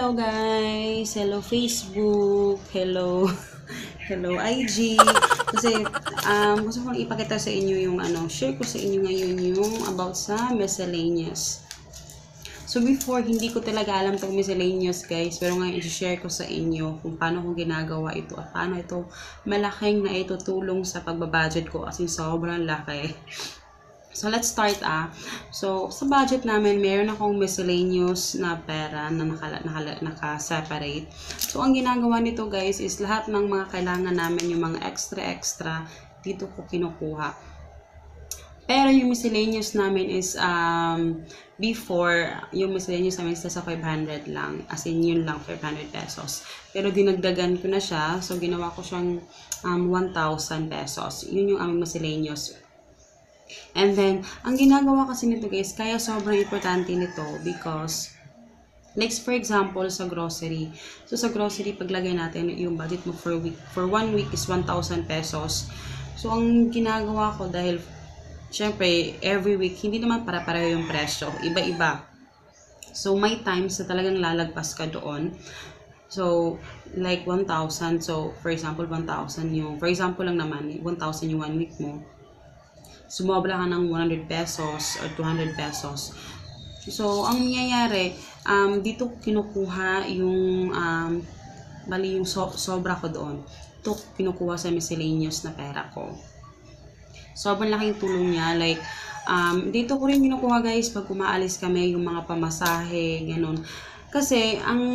Hello guys! Hello Facebook! Hello hello IG! Kasi gusto kong ipakita sa inyo yung share ko sa inyo ngayon yung about sa miscellaneous. So before, hindi ko talaga alam itong miscellaneous guys, pero ngayon i-share ko sa inyo kung paano ko ginagawa ito at paano ito malaking na itutulong sa pagbabudget ko, as in sobrang laki. So, let's start So, sa budget namin, meron akong miscellaneous na pera na naka-separate. So, ang ginagawa nito guys is lahat ng mga kailangan namin, yung mga extra, dito ko kinukuha. Pero yung miscellaneous namin is, before, yung miscellaneous namin is sa 500 lang. As in, yun lang, 500 pesos. Pero dinagdagan ko na siya. So, ginawa ko siyang 1,000 pesos. Yun yung aming miscellaneous. And then, ang ginagawa kasi nito guys, kaya sobrang importante nito because, like for example, sa grocery. So, sa grocery, paglagay natin yung budget mo for one week is 1,000 pesos. So, ang ginagawa ko dahil, syempre, every week, hindi naman para-pareho yung presyo. Iba-iba. So, may times na talagang lalagpas ka doon. So, like 1,000. So, for example, 1,000 yung, for example lang naman, 1,000 yung 1 week mo. Sumobra ka ng 100 pesos or 200 pesos. So, ang nangyayari, dito kinukuha yung, bali yung sobra ko doon. Ito kinukuha sa miscellaneous na pera ko. Sobrang laking tulong niya. Like, dito ko rin kinukuha guys pag umaalis kami, yung mga pamasahe, ganun. Kasi, ang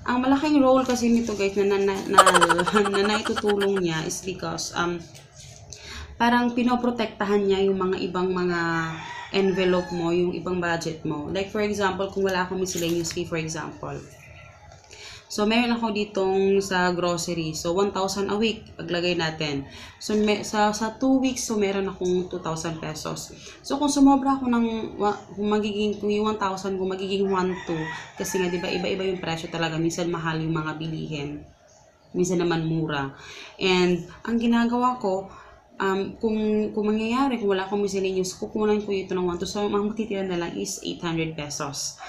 malaking role kasi nito guys na naitutulong niya is because, parang pinoprotektahan niya yung mga ibang mga envelope mo, yung ibang budget mo. Like for example, kung wala akong miscellaneous fee for example. So, meron ako ditong sa grocery. So, 1,000 a week, paglagay natin. So, sa 2 weeks, so meron akong 2,000 pesos. So, kung sumobra ako ng, kung yung 1,000 kung magiging 1,200, kasi nga, diba, iba-iba yung presyo talaga. Minsan mahal yung mga bilihin. Minsan naman mura. And, ang ginagawa ko, kung mangyayari, kung wala akong miscellaneous, kukunan ko ito ng 1,200. So, ang matitira na lang is 800 pesos.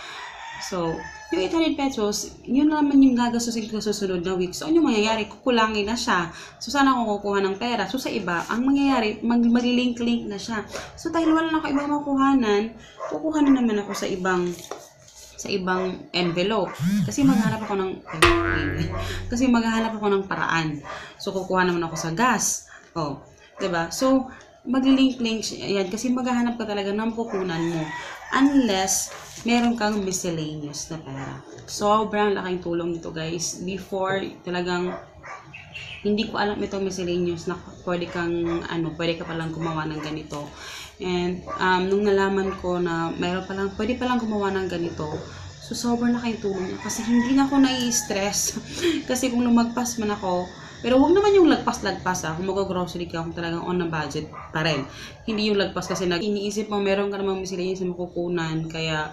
So, yung 800 pesos, yun naman yung gagastusin ko sa susunod na week. So, ano yung mangyayari? Kukulangin na siya. So, sana ako kukuha ng pera. So, sa iba, ang mangyayari, mag-link-link na siya. So, dahil wala na ako ibang makuhanan, kukuha na naman ako sa ibang envelope. Kasi maghanap ako ng paraan. So, kukuha naman ako sa gas. Oh, 'di ba? So, mag-link-link yan kasi maghahanap ka talaga ng pupunan mo unless meron kang miscellaneous na pera. Sobrang laking tulong nito guys. Before, talagang hindi ko alam itong miscellaneous na pwede ka palang gumawa ng ganito. And nung nalaman ko na pwede palang gumawa ng ganito, so sobrang laking tulong niya kasi hindi na ako nai-stress. Kasi kung lumagpas man ako, pero wag naman yung lagpas-lagpas kung mag-grocery ka, kung talagang on na budget pa rin. Hindi yung lagpas kasi iniisip mo meron ka namang miscellaneous na makukunan, kaya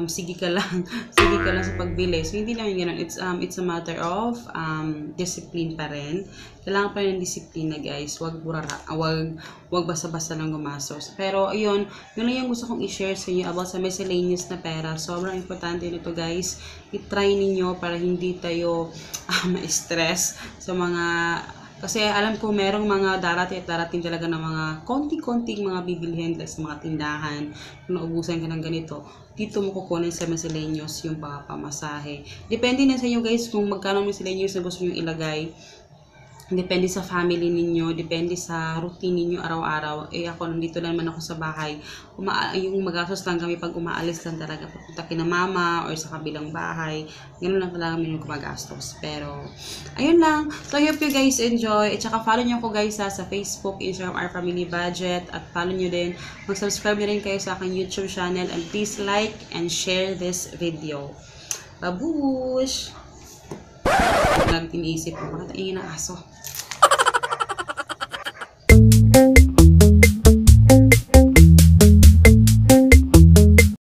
sige ka lang sa pagbili. So hindi naman ganoon. It's a matter of discipline pa rin. Kailangan pa rin ng disiplina guys. Wag basta-basta lang gumastos. Pero ayun, yun lang yung gusto kong i-share sa inyo about sa miscellaneous na pera. Sobrang importante nito guys. I-try ninyo para hindi tayo ma-stress sa mga, kasi alam ko merong mga darating talaga ng mga konti-konting mga bibilhin sa mga tindahan. Kung naubusan ka ng ganito, dito mo kukunin sa miscellaneous yung pamasahe. Depende na sa inyo guys kung magkano miscellaneous na gusto nyo ilagay. Depende sa family ninyo, depende sa routine ninyo araw-araw. Ako, nandito naman ako sa bahay. Yung magastos lang kami pag umaalis lang talaga. Papunta kina mama or sa kabilang bahay. Ganun lang talaga kami yung gumagastos. Pero, ayun lang. So, I hope you guys enjoy. At saka follow nyo ako guys sa Facebook, Instagram, Our Family Budget. At follow nyo din. Mag-subscribe nyo rin kayo sa aking YouTube channel. And please like and share this video. Babush! Huwag lang tiniisip ko. Bakit ingin ang aso?